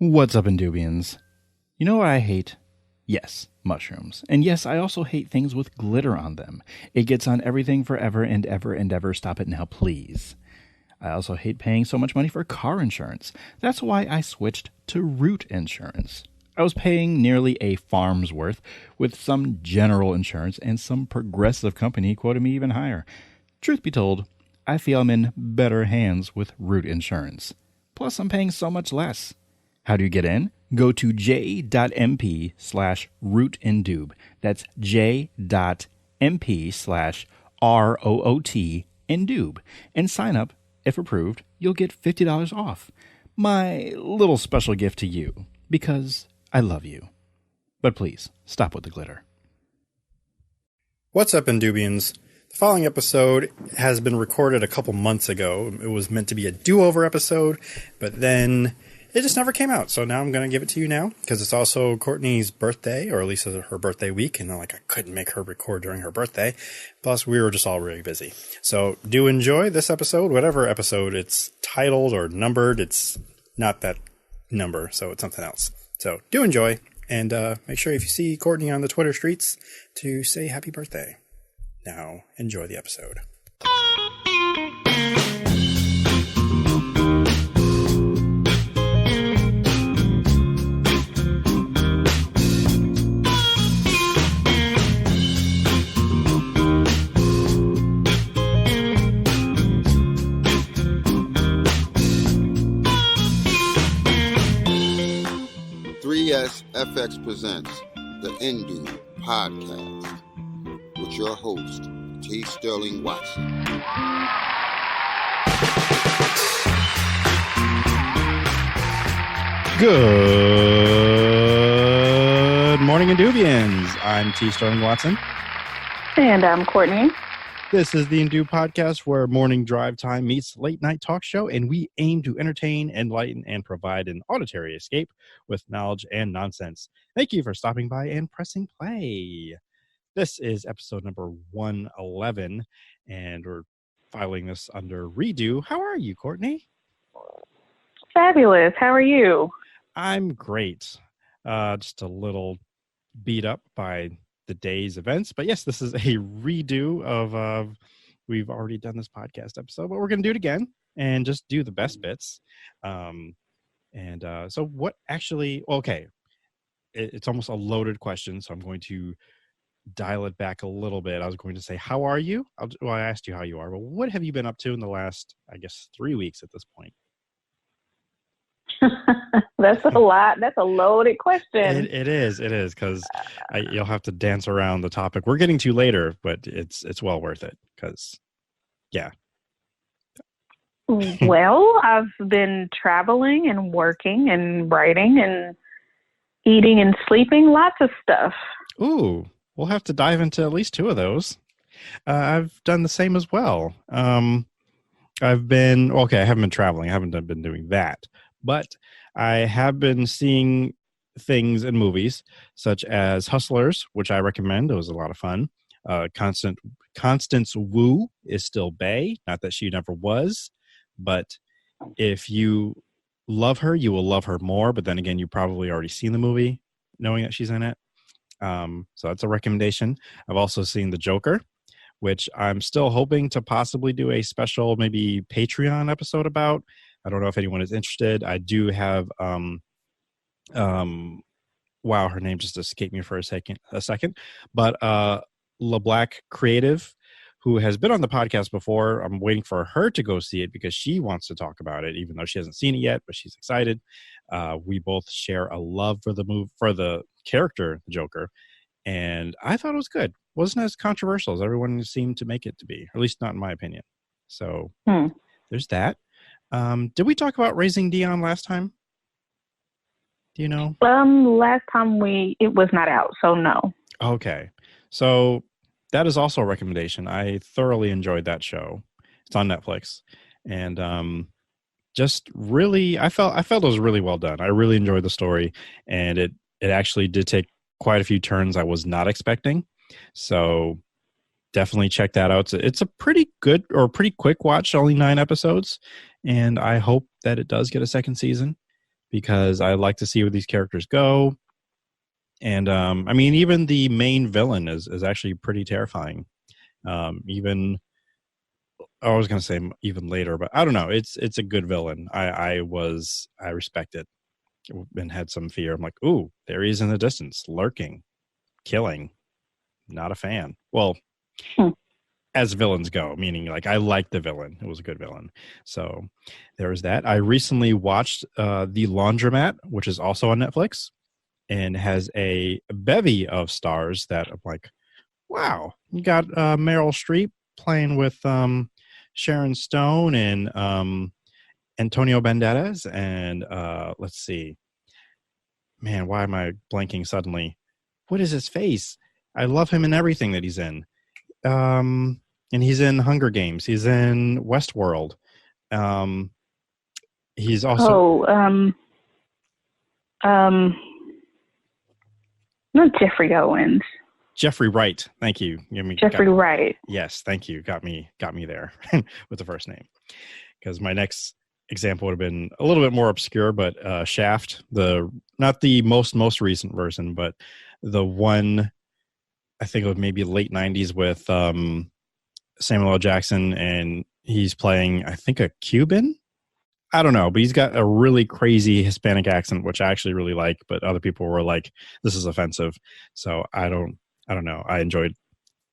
What's up, Indubians? You know what I hate? Yes, mushrooms. And yes, I also hate things with glitter on them. It gets on everything forever and ever and ever. Stop it now, please. I also hate paying so much money for car insurance. That's why I switched to root insurance. I was paying nearly a farm's worth with some general insurance, and some progressive company quoted me even higher. Truth be told, I feel I'm in better hands with root insurance. Plus, I'm paying so much less. How do you get in? Go to j.mp/rootindube. That's j.mp/ROOT-indube. And sign up. If approved, you'll get $50 off. My little special gift to you, because I love you. But please, stop with the glitter. What's up, Indubians? The following episode has been recorded a couple months ago. It was meant to be a do-over episode, but then it just never came out. So now I'm going to give it to you now, because it's also Kortney's birthday, or at least her birthday week, and I couldn't make her record during her birthday. Plus, we were just all really busy. So do enjoy this episode, whatever episode it's titled or numbered. It's not that number, so it's something else. So do enjoy, and make sure if you see Kortney on the Twitter streets to say happy birthday. Now, enjoy the episode. FX presents the Indu Podcast with your host, T. Sterling Watson. Good morning, Indubians. I'm T. Sterling Watson. And I'm Kortney. This is the Indu Podcast, where morning drive time meets late night talk show, and we aim to entertain, enlighten, and provide an auditory escape with knowledge and nonsense. Thank you for stopping by and pressing play. This is episode number 111, and we're filing this under redo. How are you, Kortney? Fabulous. How are you? I'm great. Just a little beat up by the day's events, but yes, this is a redo of we've already done this podcast episode, but we're going to do it again and just do the best bits. So what actually, okay, it's almost a loaded question, so I'm going to dial it back a little bit. I was going to say, how are you? I asked you how you are, but what have you been up to in the last, I guess, 3 weeks at this point? That's a lot. That's a loaded question. It is, because you'll have to dance around the topic we're getting to later, but it's well worth it, because, yeah. Well, I've been traveling and working and writing and eating and sleeping, lots of stuff. Ooh, we'll have to dive into at least two of those. I've done the same as well. I haven't been traveling. I haven't been doing that. But I have been seeing things in movies, such as Hustlers, which I recommend. It was a lot of fun. Constance Wu is still bae. Not that she never was. But if you love her, you will love her more. But then again, you've probably already seen the movie, knowing that she's in it. So that's a recommendation. I've also seen The Joker, which I'm still hoping to possibly do a special, maybe Patreon episode about. I don't know if anyone is interested. I do have, wow, her name just escaped me for a second. But LeBlack Creative, who has been on the podcast before, I'm waiting for her to go see it because she wants to talk about it, even though she hasn't seen it yet, but she's excited. We both share a love for the character, the Joker, and I thought it was good. Wasn't as controversial as everyone seemed to make it to be, or at least not in my opinion. So there's that. Did we talk about Raising Dion last time? Do you know? Last time it was not out, so no. Okay. So that is also a recommendation. I thoroughly enjoyed that show. It's on Netflix. And just really, I felt it was really well done. I really enjoyed the story, and it actually did take quite a few turns I was not expecting. So definitely check that out. It's a pretty good or pretty quick watch, only 9 episodes. And I hope that it does get a second season, because I like to see where these characters go. And I mean, even the main villain is actually pretty terrifying. Even I was going to say even later, but I don't know. It's a good villain. I respect it and had some fear. I'm like, ooh, there he is in the distance, lurking, killing. Not a fan. Well, as villains go, meaning like I liked the villain. It was a good villain. So there was that. I recently watched The Laundromat, which is also on Netflix and has a bevy of stars that I'm like, wow, you got Meryl Streep playing with Sharon Stone and Antonio Banderas. And let's see. Man, why am I blanking suddenly? What is his face? I love him in everything that he's in. And he's in Hunger Games. He's in Westworld. He's also not Jeffrey Owens. Jeffrey Wright. Thank you. Jeffrey Wright. Yes, thank you. Got me there with the first name. Because my next example would have been a little bit more obscure, but Shaft, not the most recent version, but the one I think it was maybe late 90s with Samuel L. Jackson, and he's playing, I think, a Cuban. I don't know, but he's got a really crazy Hispanic accent, which I actually really like, but other people were like, this is offensive. So I don't know. I enjoyed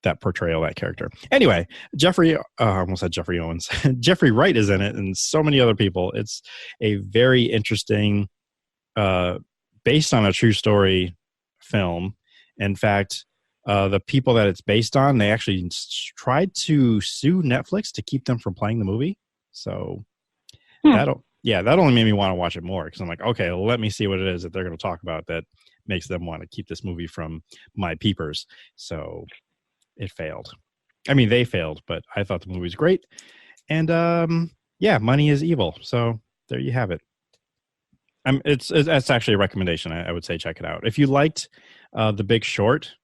that portrayal of that character. Anyway, I almost said Jeffrey Owens. Jeffrey Wright is in it, and so many other people. It's a very interesting, based on a true story film. In fact, the people that it's based on, they actually tried to sue Netflix to keep them from playing the movie. So that only made me want to watch it more, because I'm like, okay, let me see what it is that they're going to talk about that makes them want to keep this movie from my peepers. So it failed. I mean, they failed, but I thought the movie was great. And money is evil. So there you have it. It's actually a recommendation. I would say check it out. If you liked The Big Short,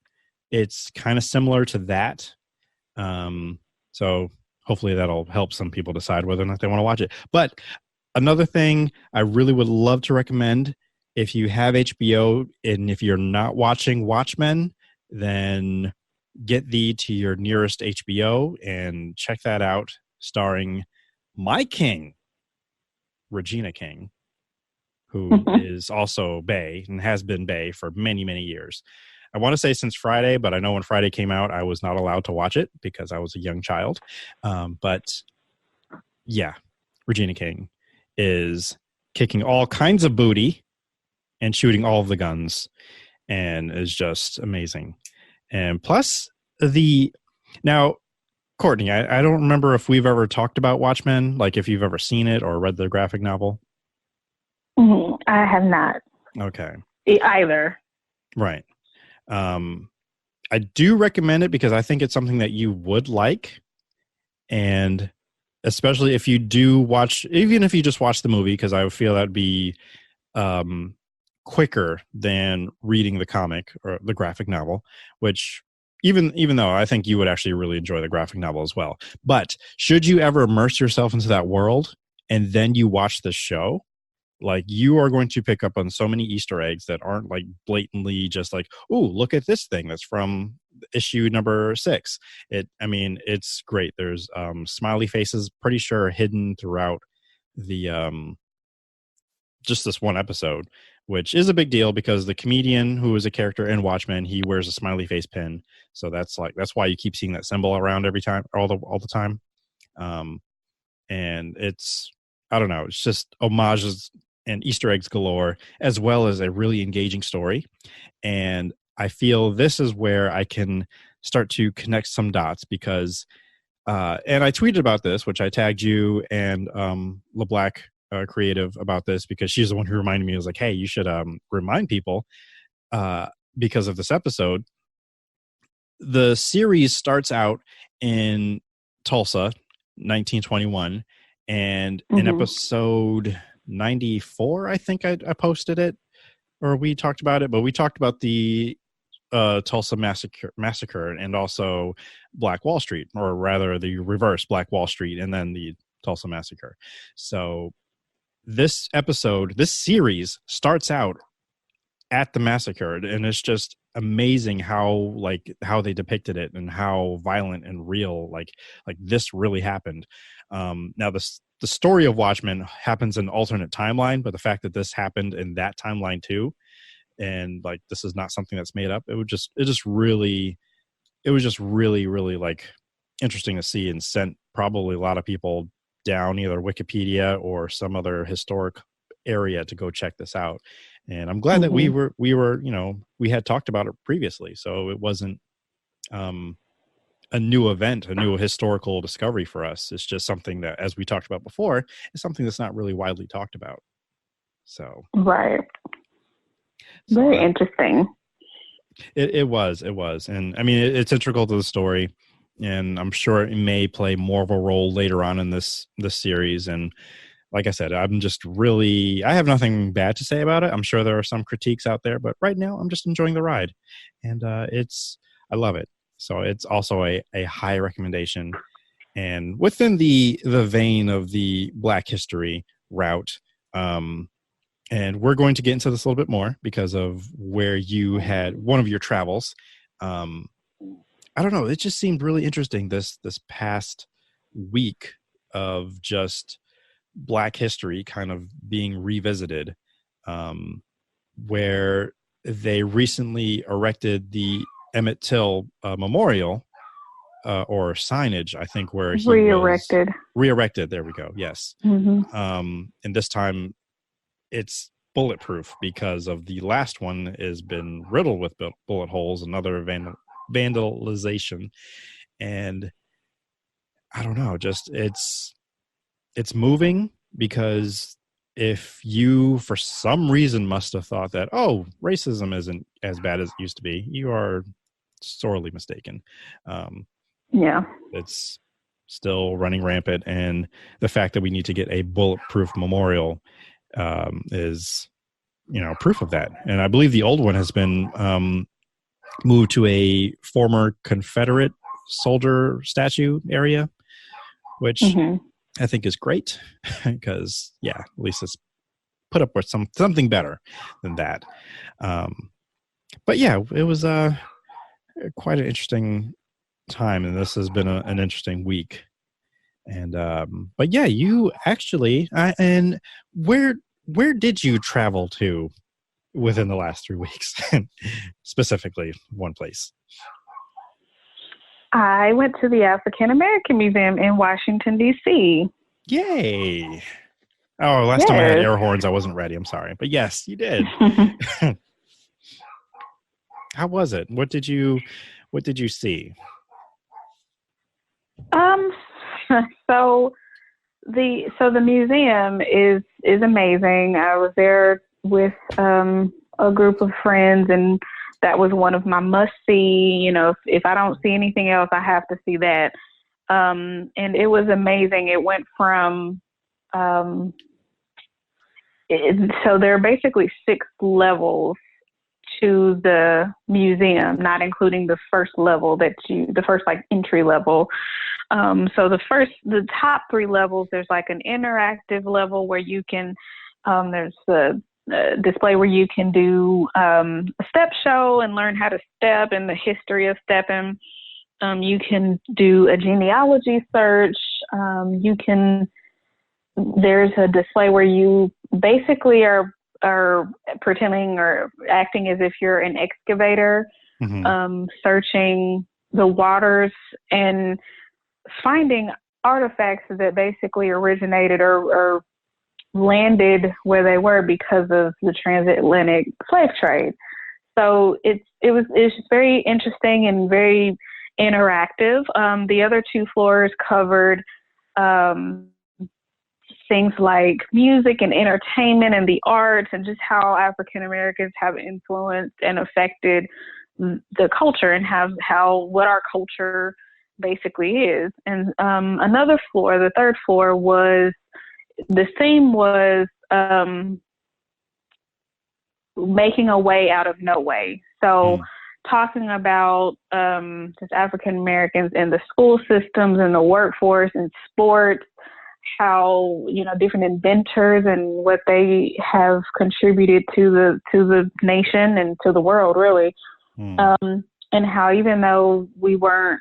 it's kind of similar to that. So hopefully that'll help some people decide whether or not they want to watch it. But another thing I really would love to recommend, if you have HBO and if you're not watching Watchmen, then get thee to your nearest HBO and check that out, starring my king, Regina King, who is also Bae and has been Bae for many, many years. I want to say since Friday, but I know when Friday came out, I was not allowed to watch it because I was a young child. But yeah, Regina King is kicking all kinds of booty and shooting all of the guns, and is just amazing. And plus now, Kortney, I don't remember if we've ever talked about Watchmen, like if you've ever seen it or read the graphic novel. I have not. Okay. Either. Right. I do recommend it because I think it's something that you would like. And especially if you do watch, even if you just watch the movie, because I feel that'd be quicker than reading the comic or the graphic novel, which even though I think you would actually really enjoy the graphic novel as well. But should you ever immerse yourself into that world and then you watch the show, like you are going to pick up on so many Easter eggs that aren't like blatantly just like, oh, look at this thing that's from issue number 6. It's great. There's smiley faces, pretty sure hidden throughout the just this one episode, which is a big deal because the comedian who is a character in Watchmen, he wears a smiley face pin. So that's why you keep seeing that symbol around every time, all the time. And it's, I don't know, it's just homages and Easter eggs galore, as well as a really engaging story. And I feel this is where I can start to connect some dots because, and I tweeted about this, which I tagged you and LeBlack Creative about this because she's the one who reminded me. I was like, hey, you should remind people because of this episode. The series starts out in Tulsa, 1921, and in episode 94, I think I posted it, or we talked about it, but we talked about the Tulsa massacre and also Black Wall Street, or rather the reverse, Black Wall Street and then the Tulsa massacre. So this series starts out at the massacre, and it's just amazing how they depicted it and how violent and real like this really happened. Now the story of Watchmen happens in an alternate timeline, but the fact that this happened in that timeline too, and like this is not something that's made up, it was just really like interesting to see, and sent probably a lot of people down either Wikipedia or some other historic area to go check this out. And I'm glad that we were, we had talked about it previously. So it wasn't a new event, a new historical discovery for us. It's just something that, as we talked about before, is something that's not really widely talked about. So. Right. Very interesting. It was. And I mean, it's integral to the story, and I'm sure it may play more of a role later on in this series. And like I said, I have nothing bad to say about it. I'm sure there are some critiques out there, but right now I'm just enjoying the ride, and I love it. So it's also a high recommendation, and within the vein of the Black History route. And we're going to get into this a little bit more because of where you had one of your travels. I don't know. It just seemed really interesting this past week of just Black history kind of being revisited, where they recently erected the Emmett Till memorial or signage, I think, where he re-erected. Re-erected. There we go. Yes. Mm-hmm. And this time it's bulletproof because of the last one has been riddled with bullet holes and other vandalization. And I don't know, just it's moving, because if you for some reason must have thought that, oh, racism isn't as bad as it used to be, you are sorely mistaken. Yeah, it's still running rampant, and the fact that we need to get a bulletproof memorial is, proof of that. And I believe the old one has been moved to a former Confederate soldier statue area, which I think is great, because at least it's put up with something better than that. But yeah, it was quite an interesting time, and this has been an interesting week. And but yeah, you actually and where did you travel to within the last 3 weeks? Specifically one place. I went to the African American Museum in Washington, D.C. Yay. Oh, last time I had air horns, I wasn't ready. I'm sorry. But yes, you did. How was it? What did you see? So the museum is amazing. I was there with a group of friends, and that was one of my must-see. If I don't see anything else, I have to see that. And it was amazing. It went from so there are basically 6 levels to the museum, not including the first level the first entry level. So the top 3 levels, there's like an interactive level where you can, there's the display where you can do a step show and learn how to step and the history of stepping. You can do a genealogy search. There's a display where you basically are pretending or acting as if you're an excavator, searching the waters and finding artifacts that basically originated or landed where they were because of the transatlantic slave trade. So it's just very interesting and very interactive. The other 2 floors covered things like music and entertainment and the arts, and just how African Americans have influenced and affected the culture, and what our culture basically is. And another floor, the 3rd floor, the theme was making a way out of no way. So talking about just African Americans in the school systems and the workforce and sports, how, different inventors and what they have contributed to the nation and to the world, really. And how even though we weren't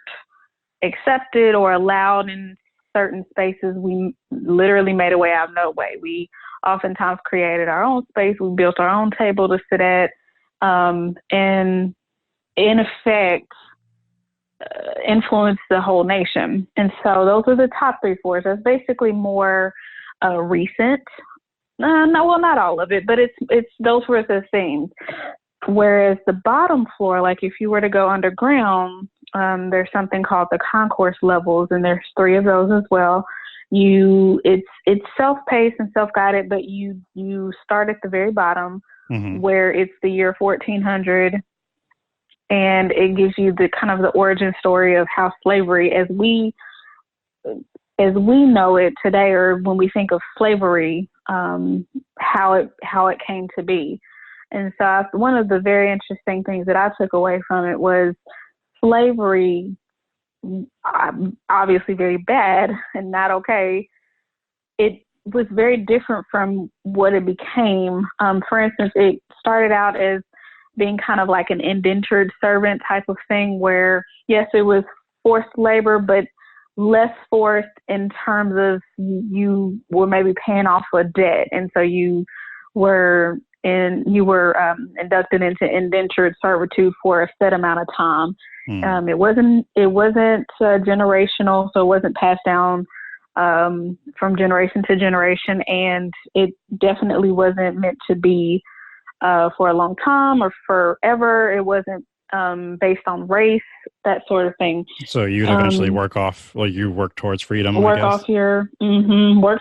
accepted or allowed in certain spaces, we literally made a way out of no way. We oftentimes created our own space. We built our own table to sit at, and in effect, influenced the whole nation. And so those are the top three floors. That's basically more recent. No, not all of it, but it's those were the themes. Whereas the bottom floor, like if you were to go underground, there's something called the concourse levels, and there's 3 of those as well. It's self-paced and self-guided, but you start at the very bottom, where it's the year 1400, and it gives you the kind of the origin story of how slavery, as we know it today, or when we think of slavery, how it came to be. And so one of the very interesting things that I took away from it was slavery, obviously very bad and not okay. It was very different from what it became. For instance, it started out as being kind of like an indentured servant type of thing where, yes, it was forced labor, but less forced in terms of you were maybe paying off a debt. And so you were inducted into indentured servitude for a set amount of time. It wasn't generational, so it wasn't passed down from generation to generation, and it definitely wasn't meant to be for a long time or forever. It wasn't based on race, that sort of thing. So you'd eventually work towards freedom. Work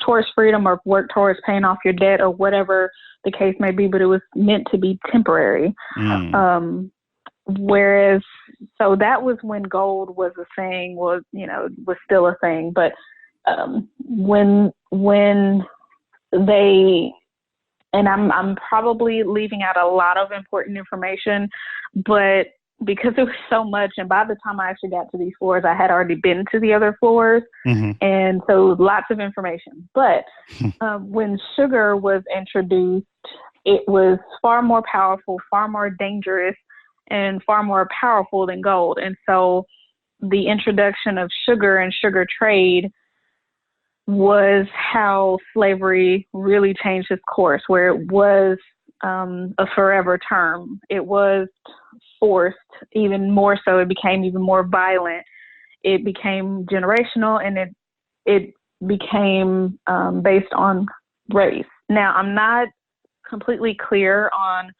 towards freedom, or work towards paying off your debt, or whatever the case may be. But it was meant to be temporary. Whereas, so that was when gold was a thing, was still a thing. But when they, and I'm probably leaving out a lot of important information, but because it was so much, and by the time I actually got to these floors, I had already been to the other floors, and so lots of information. But when sugar was introduced, it was far more powerful, far more dangerous, and far more powerful than gold. And so the introduction of sugar and sugar trade was how slavery really changed its course, where it was a forever term. It was forced even more so. It became even more violent. It became generational, and it became based on race. Now, I'm not completely clear on,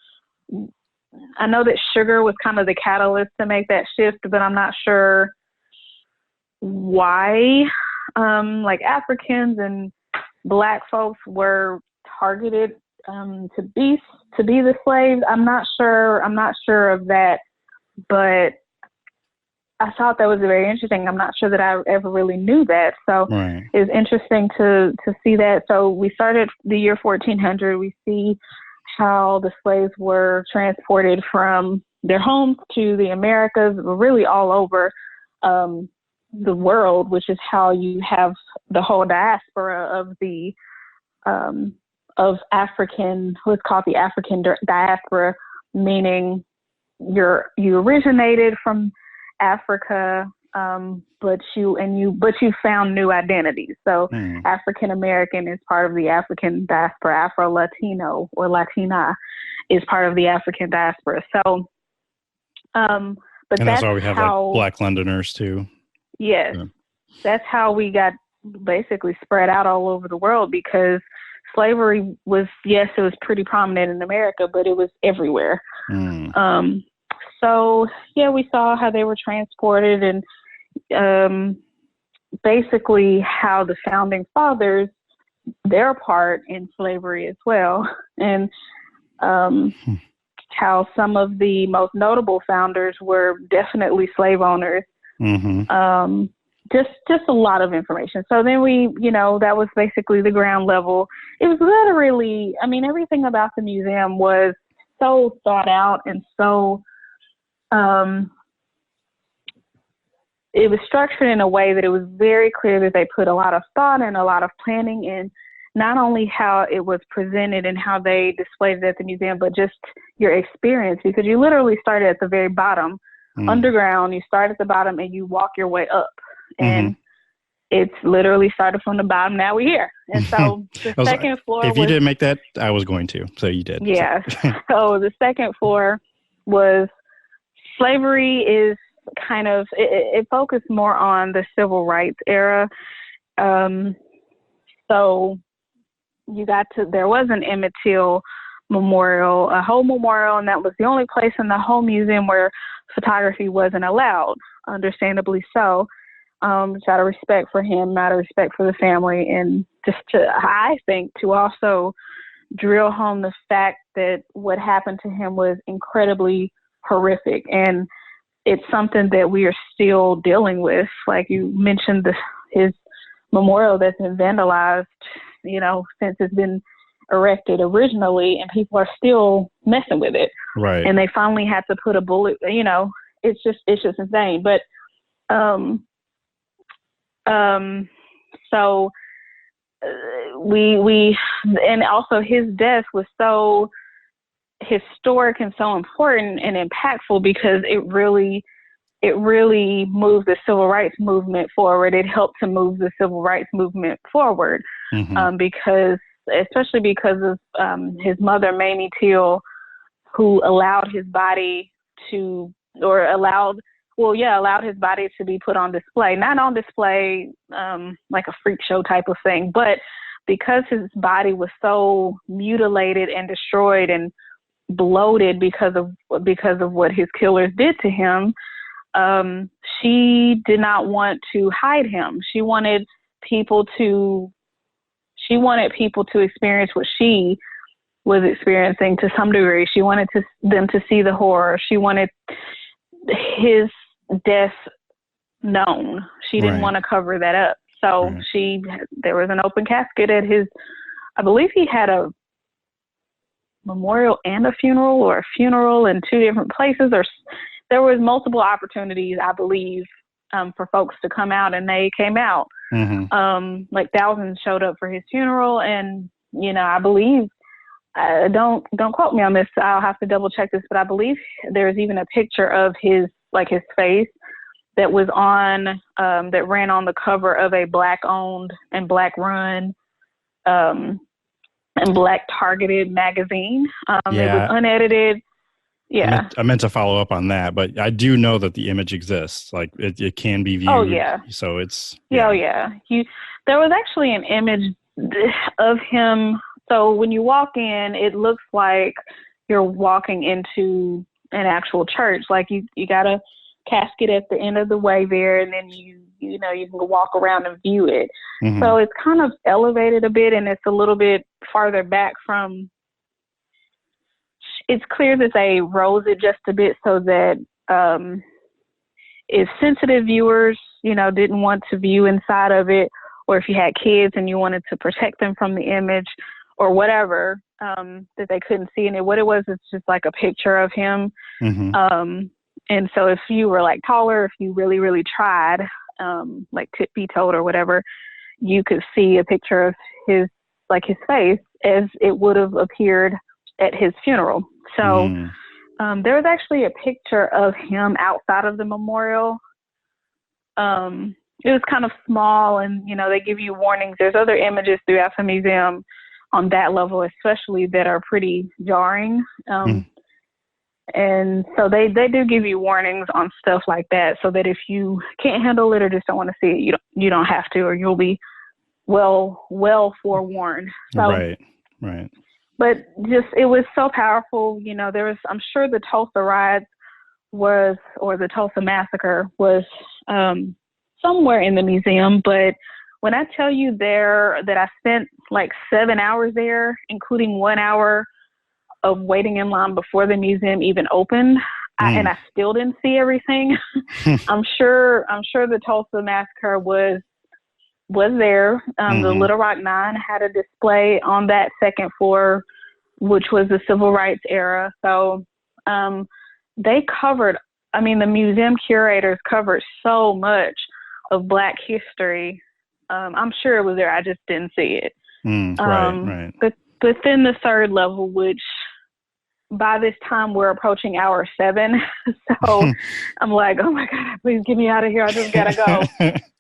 I know that sugar was kind of the catalyst to make that shift, but I'm not sure why like Africans and Black folks were targeted to be the slaves. I'm not sure of that, but I thought that was very interesting. I'm not sure that I ever really knew that. So It was interesting to see that. So we started the year 1400. We see how the slaves were transported from their homes to the Americas, really all over the world, which is how you have the whole diaspora of the of African, what's called the African diaspora, meaning you originated from Africa, but you found new identities. So African American is part of the African diaspora. Afro Latino or Latina is part of the African diaspora. So, but and that's why we have like Black Londoners too. Yes, that's how we got basically spread out all over the world, because slavery was, yes, it was pretty prominent in America, but it was everywhere. So yeah, we saw how they were transported, and basically how the founding fathers, their part in slavery as well, and how some of the most notable founders were definitely slave owners. Just a lot of information. So then we, that was basically the ground level. It was literally, everything about the museum was so thought out and so it was structured in a way that it was very clear that they put a lot of thought and a lot of planning in not only how it was presented and how they displayed it at the museum, but just your experience, because you literally started at the very bottom, underground. You start at the bottom and you walk your way up. And it's literally started from the bottom. Now we're here. And so the second floor If you didn't make that, I was going to. So you did. Yeah. So the second floor was slavery is kind of, it focused more on the civil rights era. So there was an Emmett Till memorial, a whole memorial, and that was the only place in the whole museum where photography wasn't allowed, understandably so. Out of respect for him, out of respect for the family, and just I think to also drill home the fact that what happened to him was incredibly horrific, and it's something that we are still dealing with. Like you mentioned, his memorial that's been vandalized, since it's been erected originally, and people are still messing with it. Right. And they finally had to put a bullet. It's just insane. But so we and also his death was so historic and so important and impactful because it really moved the civil rights movement forward. It helped to move the civil rights movement forward, especially because of his mother, Mamie Till, who allowed his body to be put on display. Not on display like a freak show type of thing, but because his body was so mutilated and destroyed and bloated because of what his killers did to him, she did not want to hide him. She wanted people to experience what she was experiencing to some degree. She wanted them to see the horror. She wanted his death known. She didn't want to cover that up. So there was an open casket at his, I believe he had a memorial and a funeral, or a funeral in two different places, or there was multiple opportunities, I believe, for folks to come out, and they came out. Like thousands showed up for his funeral, and I believe, don't quote me on this, I'll have to double check this, but I believe there's even a picture of his face that was on that ran on the cover of a Black-owned and Black-run and Black-targeted magazine. It was unedited. Yeah, I meant to follow up on that, but I do know that the image exists. Like it can be viewed. Oh yeah. So it's there was actually an image of him. So when you walk in, it looks like you're walking into an actual church. Like you got a casket at the end of the way there, and then you can walk around and view it. So it's kind of elevated a bit, and it's a little bit farther back from. It's clear that they rose it just a bit so that if sensitive viewers, didn't want to view inside of it, or if you had kids and you wanted to protect them from the image or whatever, that they couldn't see in it. What it was, it's just like a picture of him. And so if you were like taller, if you really, really tried, like be told or whatever, you could see a picture of his face as it would have appeared at his funeral. So there was actually a picture of him outside of the memorial. It was kind of small, and they give you warnings. There's other images throughout the museum on that level, especially, that are pretty jarring. And so they do give you warnings on stuff like that, so that if you can't handle it or just don't want to see it, you don't have to, or you'll be well forewarned. So, right. But it was so powerful. I'm sure the Tulsa riots or the Tulsa massacre was somewhere in the museum. But when I tell you that I spent like 7 hours there, including 1 hour of waiting in line before the museum even opened, and I still didn't see everything. I'm sure the Tulsa massacre was there. The Little Rock Nine had a display on that second floor, which was the civil rights era. So they covered I mean, the museum curators covered so much of Black history. I'm sure it was there. I just didn't see it. Right. But then the third level, which by this time we're approaching hour 7. So I'm like, oh my God, please get me out of here. I just gotta go.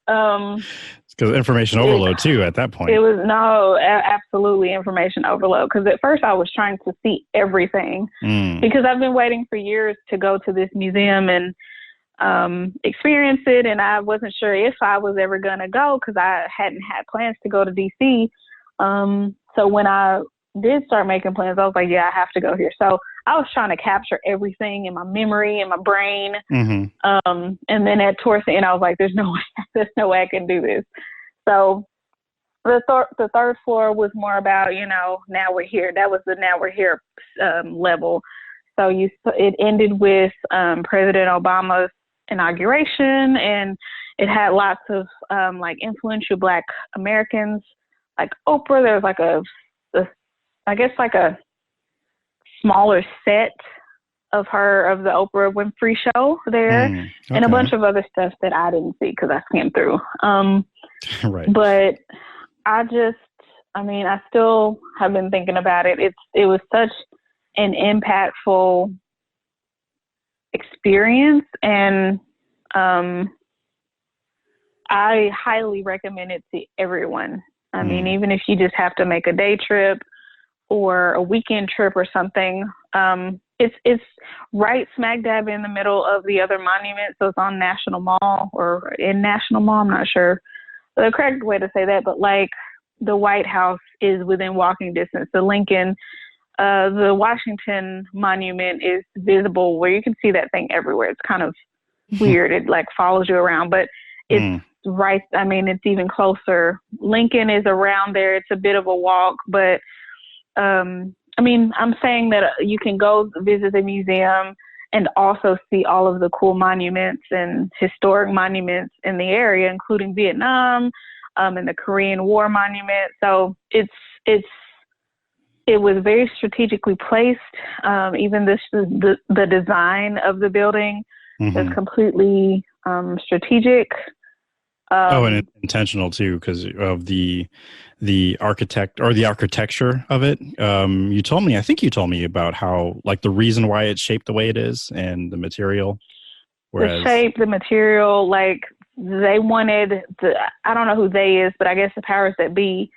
It's because information overload too at that point. It was absolutely information overload. Because at first I was trying to see everything because I've been waiting for years to go to this museum and experience it, and I wasn't sure if I was ever gonna go because I hadn't had plans to go to DC. So when I did start making plans, I was like, yeah, I have to go here. So I was trying to capture everything in my memory, in my brain. And then towards the end, I was like, there's no way I can do this. So the third floor was more about, now we're here. That was the now we're here level. So it ended with President Obama's inauguration, and it had lots of like influential Black Americans, like Oprah. There was like I guess like a smaller set of the Oprah Winfrey show there, and a bunch of other stuff that I didn't see because I skimmed through. Right. But I still have been thinking about it. It was such an impactful experience, and I highly recommend it to everyone. I mean, even if you just have to make a day trip or a weekend trip or something, it's right smack dab in the middle of the other monuments. So it's on National Mall or in National Mall. I'm not sure the correct way to say that, but like the White House is within walking distance. The Lincoln, the Washington Monument is visible where you can see that thing everywhere. It's kind of weird. It like follows you around, but it's right. I mean, it's even closer. Lincoln is around there. It's a bit of a walk, but I mean, I'm saying that you can go visit the museum and also see all of the cool monuments and historic monuments in the area, including Vietnam, and the Korean War monument. So it was very strategically placed. Even the design of the building is completely strategic. And intentional too, because of the architect or the architecture of it. I think you told me about how like the reason why it's shaped the way it is and the material. The shape, the material, like they wanted I don't know who they is, but I guess the powers that be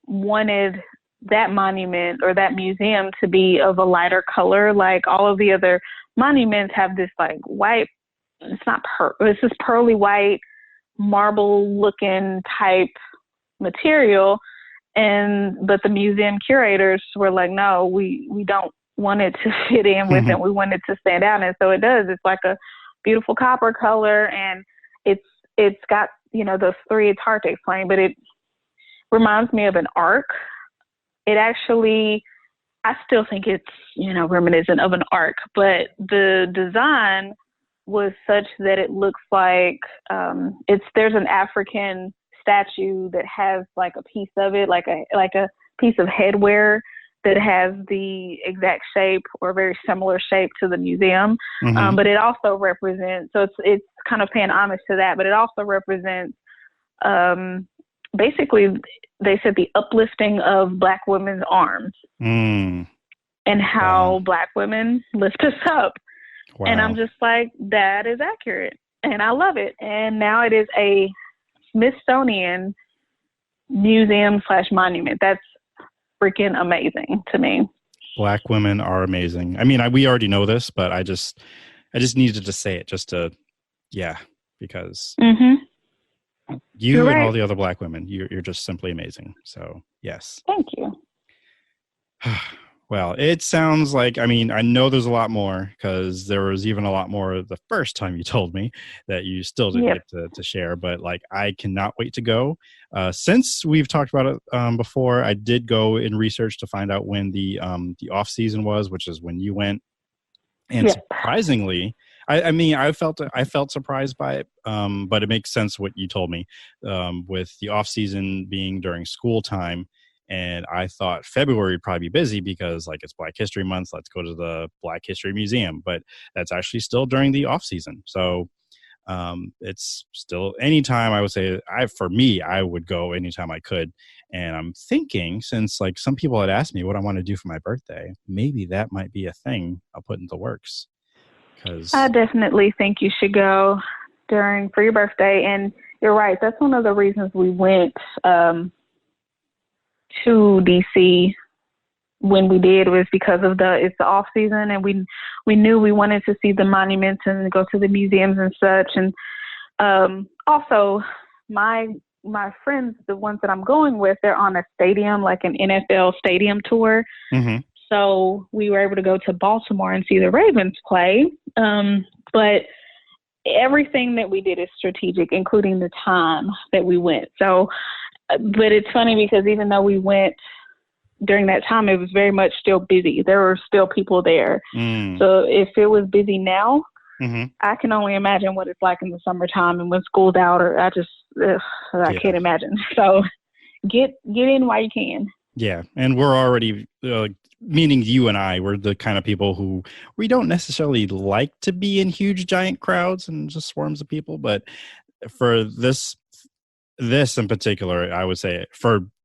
wanted that monument or that museum to be of a lighter color. Like all of the other monuments have this like white, it's this pearly white, marble looking type material, but the museum curators were like, no, we don't want it to fit in with it. We want it to stand out, and so it does. It's like a beautiful copper color, and it's got those three. It's hard to explain, but it reminds me of an arc. It actually, I still think it's reminiscent of an arc, but the design was such that it looks like there's an African statue that has like a piece of it, like a piece of headwear that has the exact shape or very similar shape to the museum. But it also represents, so it's kind of paying homage to that, but it also represents basically, they said the uplifting of Black women's arms and how Black women lift us up. Wow. And I'm just like, that is accurate. And I love it. And now it is a Smithsonian museum/monument. That's freaking amazing to me. Black women are amazing. I mean, we already know this, but I just needed to say it because you and all the other Black women, you're just simply amazing. So yes. Thank you. Well, it sounds like, I mean, I know there's a lot more because there was even a lot more the first time you told me that you still didn't get to share, but like, I cannot wait to go. Since we've talked about it before, I did go in research to find out when the off season was, which is when you went. And surprisingly, I felt surprised by it, but it makes sense what you told me with the off season being during school time. And I thought February would probably be busy because like it's Black History Month. Let's go to the Black History Museum. But that's actually still during the off season. So it's still anytime. I would say for me, I would go anytime I could. And I'm thinking, since like some people had asked me what I want to do for my birthday, maybe that might be a thing I'll put into works. I definitely think you should go for your birthday. And you're right. That's one of the reasons we went to DC when we did, was because of it's the off season, and we knew we wanted to see the monuments and go to the museums and such. And also my friends, the ones that I'm going with, they're on a stadium, like an NFL stadium tour. Mm-hmm. So we were able to go to Baltimore and see the Ravens play. But everything that we did is strategic, including the time that we went. So, but it's funny because even though we went during that time, it was very much still busy. There were still people there. So if it was busy now, mm-hmm. I can only imagine what it's like in the summertime and when school's out, or I can't imagine. So get in while you can. Yeah. And we're already, meaning you and I, we're the kind of people who we don't necessarily like to be in huge, giant crowds and just swarms of people. But for this in particular, I would say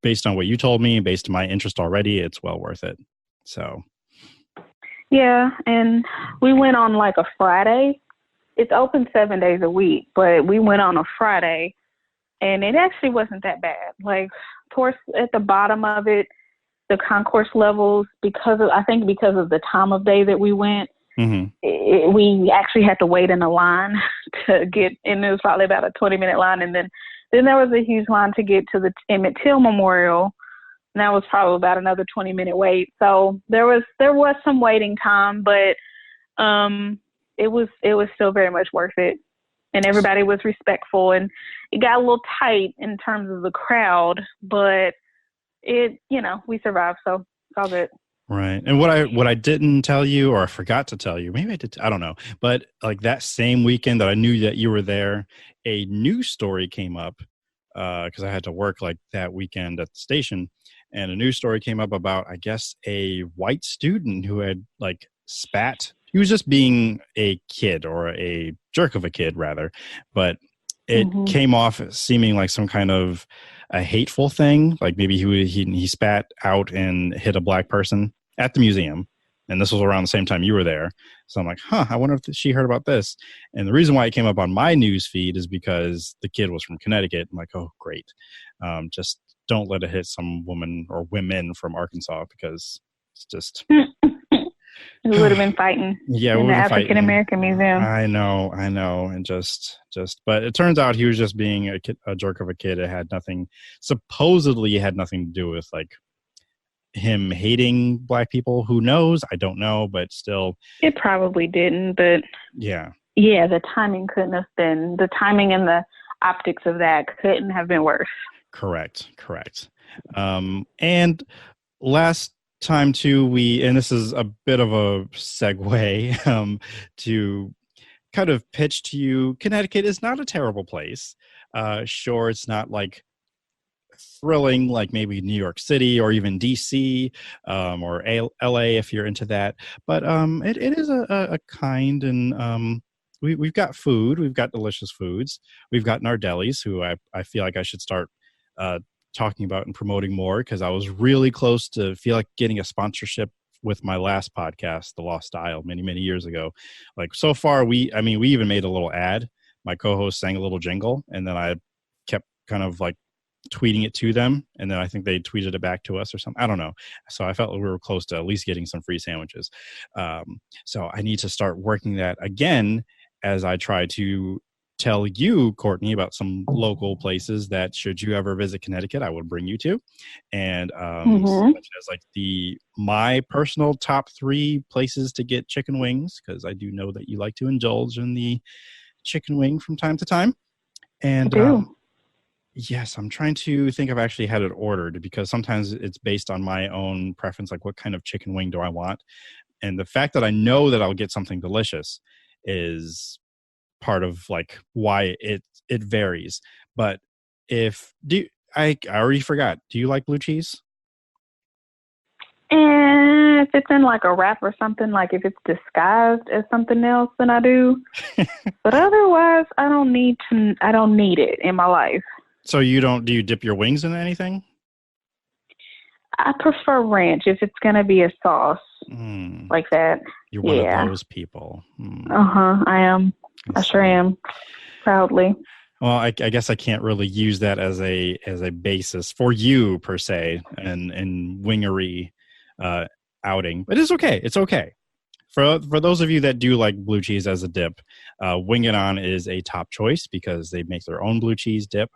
based on what you told me, based on my interest already, it's well worth it. So. Yeah. And we went on like a Friday. It's open 7 days a week, but we went on a Friday and it actually wasn't that bad. Like towards at the bottom of it, the concourse levels, because of the time of day that we went, mm-hmm. We actually had to wait in a line to get in. It was probably about a 20-minute line. And then there was a huge line to get to the Emmett Till Memorial. And that was probably about another 20-minute wait. So there was some waiting time, but it was still very much worth it. And everybody was respectful, and it got a little tight in terms of the crowd, but we survived. So it's all good. Right. And what I didn't tell you, or I forgot to tell you, maybe I did, I don't know. But like that same weekend that I knew that you were there, a news story came up because I had to work like that weekend at the station. And a news story came up about, I guess, a white student who had like spat. He was just being a kid, or a jerk of a kid rather. But it mm-hmm. came off seeming like some kind of a hateful thing. Like maybe he spat out and hit a black person at the museum. And this was around the same time you were there. So I'm like, I wonder if she heard about this. And the reason why it came up on my news feed is because the kid was from Connecticut. I'm like, oh, great. Just don't let it hit some woman or women from Arkansas, because it's just... We would have been fighting in the African American Museum. I know. And just, but it turns out he was just being a jerk of a kid. It had supposedly had nothing to do with like him hating black people. Who knows? I don't know, but still. It probably didn't, but. Yeah. Yeah, the timing and the optics of that couldn't have been worse. Correct. And last time too, and this is a bit of a segue to kind of pitch to you, Connecticut is not a terrible place. Sure, it's not like thrilling like maybe New York City or even DC or LA if you're into that, but it is a kind, and we've got food, we've got delicious foods, we've got Nardelli's, who I feel like I should start talking about and promoting more, because I was really close to feel like getting a sponsorship with my last podcast, The Lost Isle, many years ago. Like so far, we even made a little ad. My co-host sang a little jingle, and then I kept kind of like tweeting it to them, and then I think they tweeted it back to us or something. I don't know. So I felt like we were close to at least getting some free sandwiches. So I need to start working that again as I try to tell you, Kortney, about some local places that should you ever visit Connecticut, I would bring you to. And such as like my personal top 3 places to get chicken wings, because I do know that you like to indulge in the chicken wing from time to time. And yes, I'm trying to think I've actually had it ordered, because sometimes it's based on my own preference, like what kind of chicken wing do I want. And the fact that I know that I'll get something delicious is part of like why it varies. But I already forgot, do you like blue cheese? And if it's in like a wrap or something, like if it's disguised as something else, then I do. But otherwise, I don't need it in my life. So do you dip your wings in anything? I prefer ranch if it's going to be a sauce like that. You're one of those people. I am. I sure am. Proudly. Well, I guess I can't really use that as a basis for you per se and wingery outing, but it's okay. It's okay. For those of you that do like blue cheese as a dip, Wing It On is a top choice because they make their own blue cheese dip.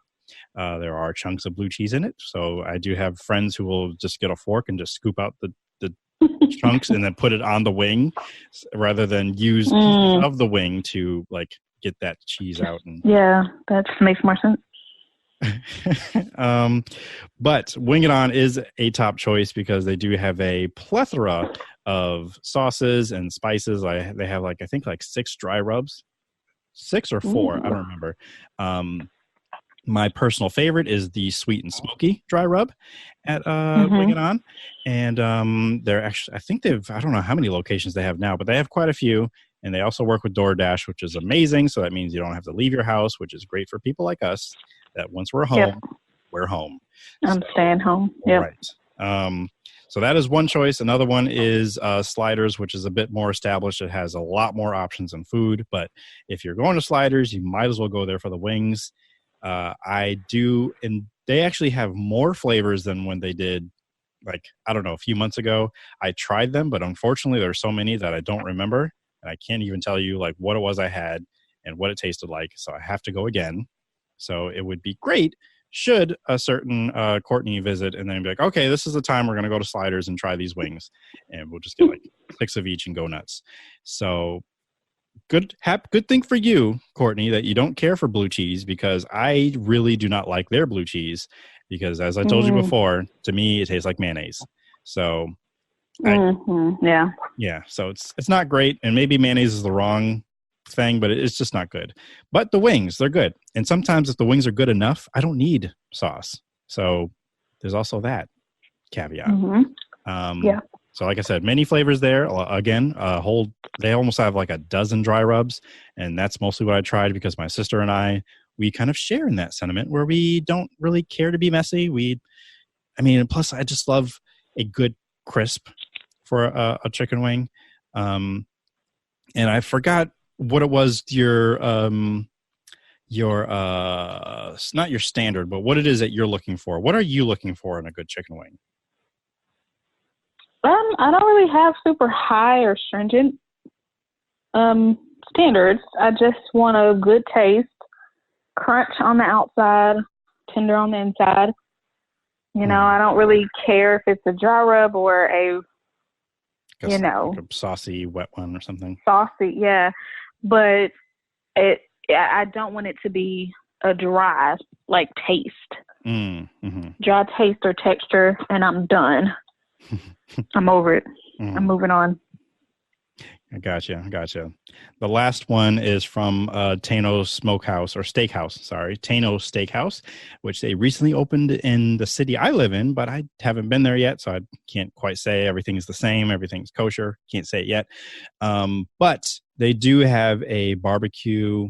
There are chunks of blue cheese in it, so I do have friends who will just get a fork and just scoop out the chunks and then put it on the wing, rather than use pieces of the wing to like get that cheese out. And yeah, that makes more sense. But Wing It On is a top choice because they do have a plethora of sauces and spices. They have I think 6 dry rubs, 6 or 4, I don't remember. My personal favorite is the sweet and smoky dry rub at Wing It On, and they're actually, I don't know how many locations they have now, but they have quite a few. And they also work with DoorDash, which is amazing. So that means you don't have to leave your house, which is great for people like us, that once we're home, we're home. I'm staying home. Yep. Right. So that is one choice. Another one is Sliders, which is a bit more established. It has a lot more options in food. But if you're going to Sliders, you might as well go there for the wings. I do, and they actually have more flavors than when they did, I don't know, a few months ago. I tried them, but unfortunately there are so many that I don't remember. And I can't even tell you what it was I had and what it tasted like. So I have to go again. So it would be great should a certain Kortney visit and then be like, okay, this is the time we're going to go to Sliders and try these wings. And we'll just get 6 of each and go nuts. So good thing for you, Kortney, that you don't care for blue cheese, because I really do not like their blue cheese because, as I told you before, to me, it tastes like mayonnaise. So yeah, so it's not great, and maybe mayonnaise is the wrong thing, but it's just not good. But the wings, they're good, and sometimes if the wings are good enough, I don't need sauce. So there's also that caveat. So like I said, many flavors there. Again, they almost have a dozen dry rubs, and that's mostly what I tried because my sister and we kind of share in that sentiment where we don't really care to be messy. Plus I just love a good crisp for a chicken wing. And I forgot what it was, not your standard, but what it is that you're looking for. What are you looking for in a good chicken wing? I don't really have super high or stringent standards. I just want a good taste, crunch on the outside, tender on the inside. I don't really care if it's a dry rub or a saucy wet one or something. Saucy, yeah. But I don't want it to be a dry taste. Dry taste or texture, and I'm done. I'm over it. I'm moving on. I gotcha. The last one is from Tano Steakhouse, which they recently opened in the city I live in, but I haven't been there yet, so I can't quite say everything's the same, everything's kosher. Can't say it yet. But they do have a barbecue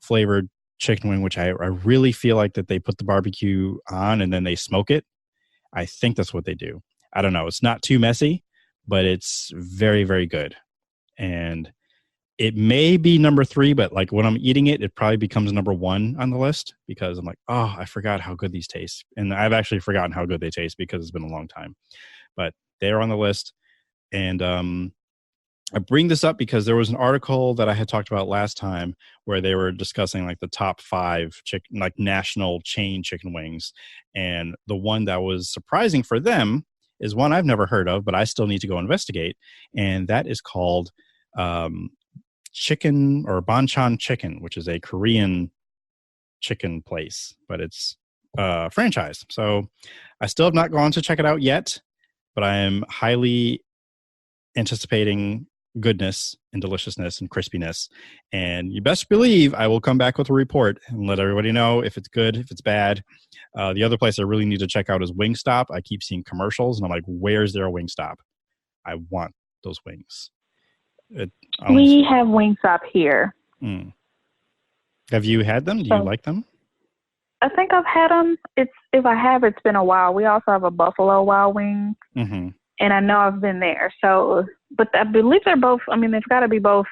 flavored chicken wing, which I really feel like that they put the barbecue on and then they smoke it. I think that's what they do. I don't know. It's not too messy, but it's very, very good. And it may be number 3, but when I'm eating it, it probably becomes number 1 on the list because I'm like, oh, I forgot how good these taste. And I've actually forgotten how good they taste because it's been a long time. But they're on the list. And I bring this up because there was an article that I had talked about last time where they were discussing the top 5 national chain chicken wings. And the one that was surprising for them is one I've never heard of, but I still need to go investigate. And that is called Chicken or Bonchon Chicken, which is a Korean chicken place, but it's franchise. So I still have not gone to check it out yet, but I am highly anticipating goodness and deliciousness and crispiness. And you best believe I will come back with a report and let everybody know if it's good, if it's bad. The other place I really need to check out is Wingstop. I keep seeing commercials and I'm like, where's there a Wingstop? I want those wings. We have Wingstop here. Have you had them? Do you like them? I think I've had them. If I have, it's been a while. We also have a Buffalo Wild Wing, and I know I've been there. So, but I believe they're both. I mean, there's got to be both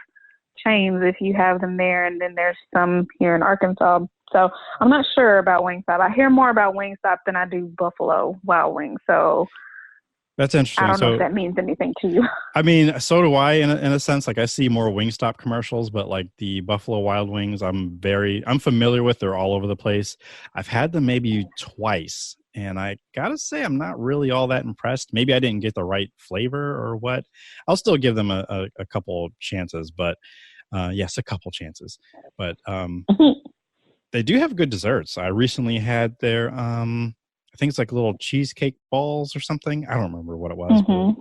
chains if you have them there, and then there's some here in Arkansas. So I'm not sure about Wingstop. I hear more about Wingstop than I do Buffalo Wild Wing. So that's interesting. I don't know if that means anything to you. I mean, so do I in a sense. Like I see more Wingstop commercials, but like the Buffalo Wild Wings, I'm familiar with. They're all over the place. I've had them maybe twice, and I gotta say I'm not really all that impressed. Maybe I didn't get the right flavor or what. I'll still give them a couple chances, but yes, a couple chances. But they do have good desserts. I recently had their I think it's like little cheesecake balls or something. I don't remember what it was.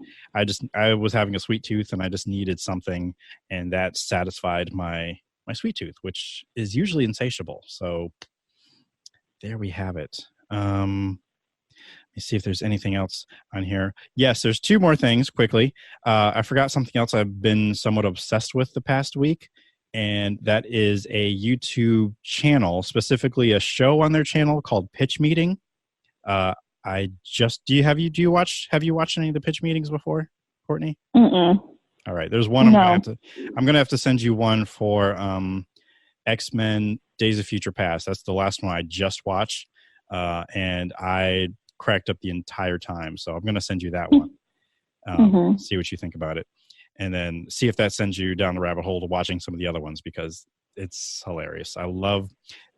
I was having a sweet tooth and I just needed something, and that satisfied my sweet tooth, which is usually insatiable. So there we have it. Let me see if there's anything else on here. Yes, there's two more things quickly. I forgot something else I've been somewhat obsessed with the past week, and that is a YouTube channel, specifically a show on their channel called Pitch Meeting. Have you watched any of the pitch meetings before, Kortney? All right, there's one. No. I'm gonna have to send you one for X-Men: Days of Future Past. That's the last one I just watched, and I cracked up the entire time. So I'm gonna send you that one. See what you think about it, and then see if that sends you down the rabbit hole to watching some of the other ones, because it's hilarious.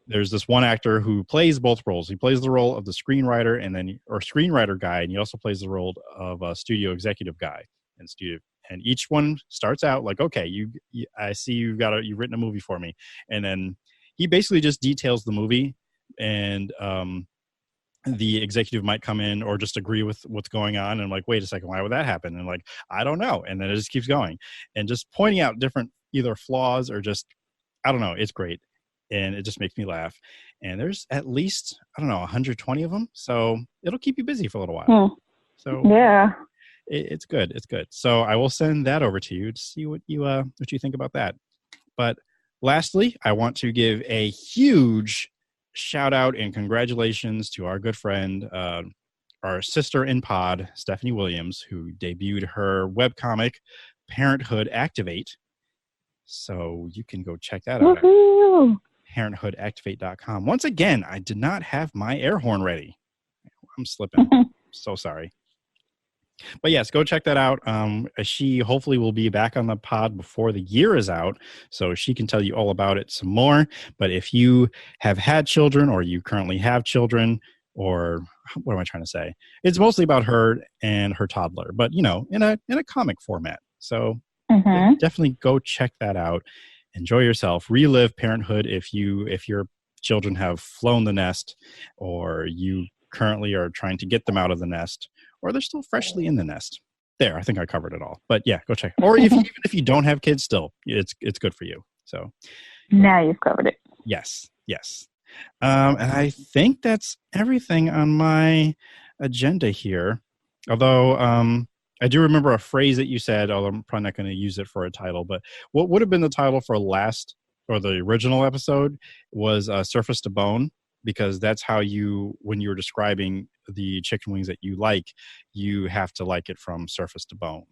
There's this one actor who plays both roles. He plays the role of the screenwriter or screenwriter guy, and he also plays the role of a studio executive guy. And each one starts out like, okay, I see you've written a movie for me, and then he basically just details the movie, and the executive might come in or just agree with what's going on, and I'm like, wait a second, why would that happen? And like, I don't know, and then it just keeps going, and just pointing out different either flaws or just, I don't know, it's great. And it just makes me laugh. And there's at least, 120 of them. So it'll keep you busy for a little while. So yeah, it's good. It's good. So I will send that over to you to see what you think about that. But lastly, I want to give a huge shout out and congratulations to our good friend, our sister in pod, Stephanie Williams, who debuted her webcomic, Parenthood Activate. So you can go check that out. ParenthoodActivate.com. Once again, I did not have my air horn ready. I'm slipping. So sorry. But yes, go check that out. She hopefully will be back on the pod before the year is out, so she can tell you all about it some more. But if you have had children, or you currently have children, or what am I trying to say? It's mostly about her and her toddler, but in a comic format. So definitely go check that out. Enjoy yourself. Relive parenthood if your children have flown the nest, or you currently are trying to get them out of the nest, or they're still freshly in the nest. There, I think I covered it all. But yeah, go check. Or even if you don't have kids, still, it's good for you. So now you've covered it. Yes. And I think that's everything on my agenda here. Although I do remember a phrase that you said, although I'm probably not going to use it for a title, but what would have been the title for the original episode was Surface to Bone, because that's how when you were describing the chicken wings that you like, you have to like it from surface to bone.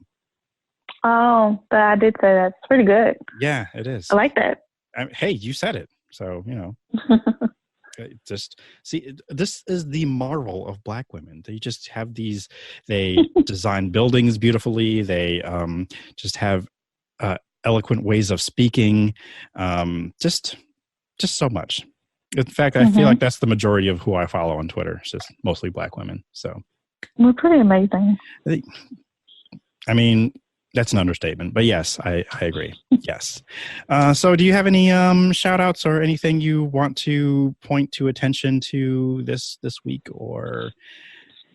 Oh, but I did say that's pretty good. Yeah, it is. I like that. Hey, you said it. So, just see, this is the marvel of Black women. They just have they design buildings beautifully. They just have eloquent ways of speaking. Just so much. In fact, I feel like that's the majority of who I follow on Twitter. It's just mostly Black women. So we're pretty amazing. I mean, that's an understatement, but yes, I agree. Yes. So do you have any shout outs or anything you want to point to attention to this week, or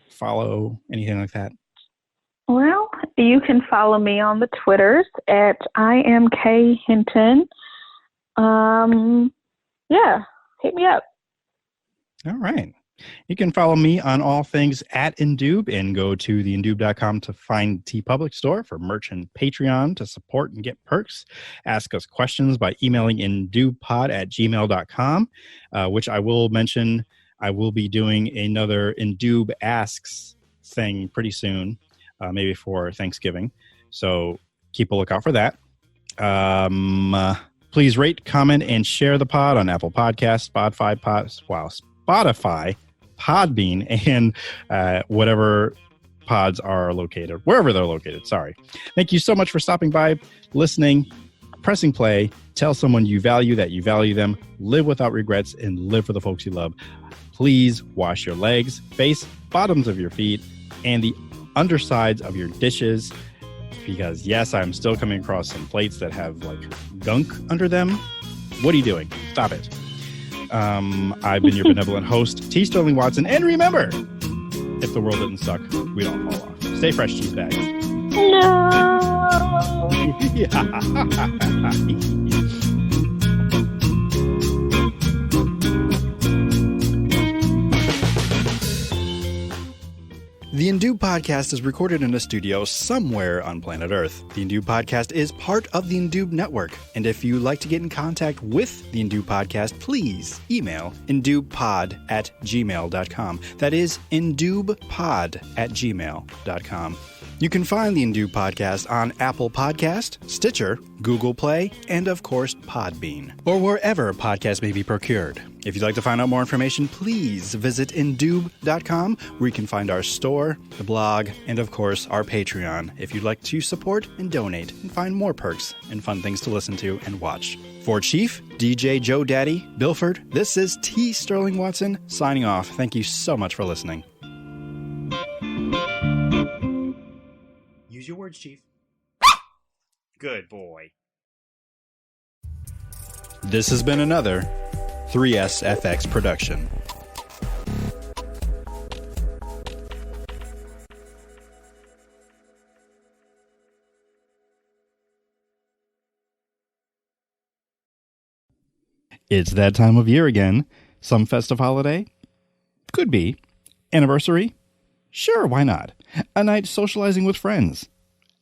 follow anything like that? Well, You can follow me on the Twitters at IamKHinton. Yeah, hit me up. All right. You can follow me on all things at Indube and go to theindube.com to find TeePublic Store for merch and Patreon to support and get perks. Ask us questions by emailing indubepod@gmail.com, which I will mention. I will be doing another Indube Asks thing pretty soon, maybe for Thanksgiving. So keep a lookout for that. Please rate, comment, and share the pod on Apple Podcasts, Spotify, Podbean, and whatever pods are located, wherever they're located. Sorry. Thank you so much for stopping by, listening, pressing play. Tell someone you value that you value them. Live without regrets and live for the folks you love. Please wash your legs, face, bottoms of your feet, and the undersides of your dishes. Because, yes, I'm still coming across some plates that have, like, gunk under them. What are you doing? Stop it. I've been your benevolent host, T. Sterling Watson. And remember, if the world didn't suck, we don't fall off. Stay fresh, cheese bags. No. The Indube Podcast is recorded in a studio somewhere on planet Earth. The Indube Podcast is part of the Indube Network. And if you'd like to get in contact with the Indube Podcast, please email indubepod@gmail.com. That is indubepod@gmail.com. You can find the Indube Podcast on Apple Podcast, Stitcher, Google Play, and of course Podbean, or wherever podcasts may be procured. If you'd like to find out more information, please visit indube.com, where you can find our store, the blog, and of course our Patreon if you'd like to support and donate and find more perks and fun things to listen to and watch. For Chief, DJ Joe Daddy, Bilford, this is T. Sterling Watson signing off. Thank you so much for listening. Use your words, Chief. Good boy. This has been another 3SFX production. It's that time of year again. Some festive holiday? Could be. Anniversary? Sure, why not? A night socializing with friends?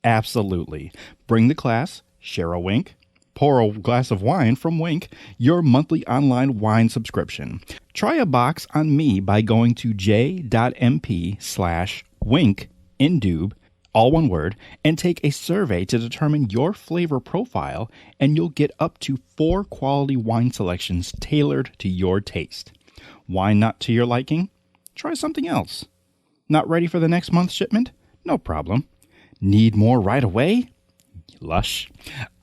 Absolutely. Bring the class, share a wink, pour a glass of wine from Wink, your monthly online wine subscription. Try a box on me by going to j.mp/winkindube, all one word, and take a survey to determine your flavor profile, and you'll get up to 4 quality wine selections tailored to your taste. Wine not to your liking? Try something else. Not ready for the next month's shipment? No problem. Need more right away? Lush.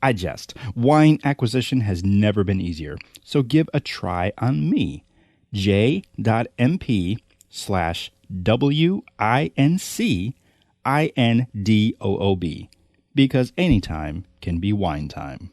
I jest. Wine acquisition has never been easier, so give a try on me. j.mp/wincindoob, because anytime can be wine time.